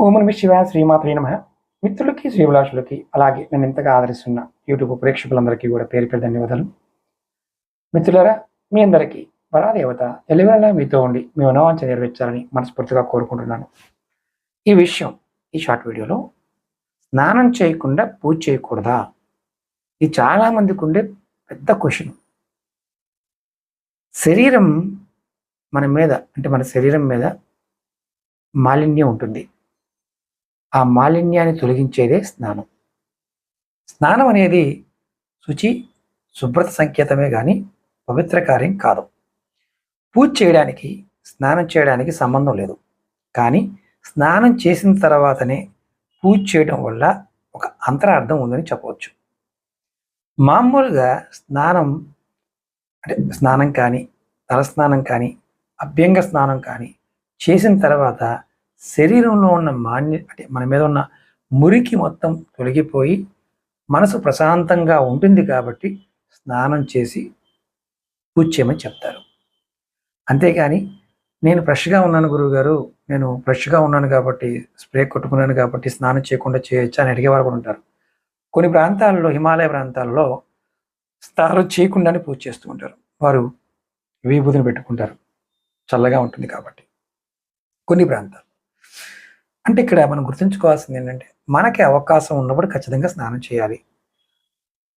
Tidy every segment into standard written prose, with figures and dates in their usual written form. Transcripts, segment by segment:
ఓం నమః శివాయ శ్రీమాత్రే నమః. మిత్రులకి, శ్రీభిలాషులకి, అలాగే నన్ను ఇంతగా ఆదరిస్తున్న యూట్యూబ్ ప్రేక్షకులందరికీ కూడా పేరు పేరు ధన్యవాదాలు. మిత్రులారా, మీ అందరికీ పరాదేవత ఎల్లవేళలా మీతో ఉండి మీ మనోవాంఛ నెరవేర్చాలని మనస్ఫూర్తిగా కోరుకుంటున్నాను. ఈ షార్ట్ వీడియోలో స్నానం చేయకుండా పూజ చేయకూడదా? ఇది చాలా మందికి ఉండే పెద్ద క్వశ్చన్. శరీరం మన శరీరం మీద మాలిన్యం ఉంటుంది. ఆ మాలిన్యాన్ని తొలగించేదే స్నానం. స్నానం అనేది శుచి, శుభ్రత సంకేతమే కానీ పవిత్ర కార్యం కాదు. పూజ చేయడానికి స్నానం చేయడానికి సంబంధం లేదు. కానీ స్నానం చేసిన తర్వాతనే పూజ చేయడం వల్ల ఒక అంతరార్థం ఉందని చెప్పవచ్చు. మామూలుగా స్నానం కానీ, తలస్నానం కానీ, అభ్యంగ స్నానం కానీ చేసిన తర్వాత శరీరంలో ఉన్న మన మీద ఉన్న మురికి మొత్తం తొలగిపోయి మనసు ప్రశాంతంగా ఉంటుంది కాబట్టి స్నానం చేసి పూజ చేయమని చెప్తారు. అంతేకాని నేను ఫ్రెష్గా ఉన్నాను గురువుగారు, నేను ఫ్రెష్గా ఉన్నాను కాబట్టి, స్ప్రే కొట్టుకున్నాను కాబట్టి స్నానం చేయకుండా చేయొచ్చా అని అడిగేవారు కూడా ఉంటారు. కొన్ని ప్రాంతాల్లో, హిమాలయ ప్రాంతాల్లో స్నానం చేయకుండానే పూజ చేస్తూ ఉంటారు. వారు విభూతిని పెట్టుకుంటారు, చల్లగా ఉంటుంది కాబట్టి. కొన్ని ప్రాంతాలు అంటే ఇక్కడ మనం గుర్తుంచుకోవాల్సింది ఏంటంటే, మనకి అవకాశం ఉన్నప్పుడు ఖచ్చితంగా స్నానం చేయాలి.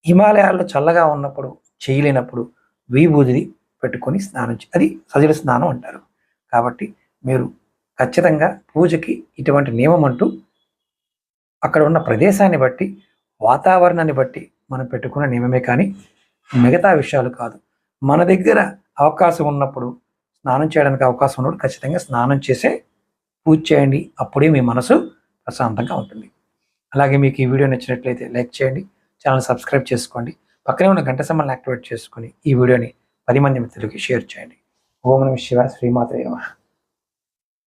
హిమాలయాల్లో చల్లగా ఉన్నప్పుడు, చేయలేనప్పుడు విభూది పెట్టుకొని స్నానం అది సజల స్నానం అంటారు. కాబట్టి మీరు ఖచ్చితంగా పూజకి ఇటువంటి నియమం అంటూ అక్కడ ఉన్న ప్రదేశాన్ని బట్టి, వాతావరణాన్ని బట్టి మనం పెట్టుకున్న నియమమే కానీ మిగతా విషయాలు కాదు. మన దగ్గర అవకాశం ఉన్నప్పుడు, స్నానం చేయడానికి అవకాశం ఉన్నప్పుడు ఖచ్చితంగా స్నానం చేసే పూజ చేయండి. అప్పుడే మీ మనసు ప్రశాంతంగా ఉంటుంది. అలాగే మీకు ఈ వీడియో నచ్చినట్లయితే లైక్ చేయండి, ఛానల్ సబ్స్క్రైబ్ చేసుకోండి, పక్కనే ఉన్న గంట సింబల్ని యాక్టివేట్ చేసుకొని ఈ వీడియోని 10 మంది మిత్రులకి షేర్ చేయండి. ఓం నమః శివాయ శ్రీమాత్రే నమః.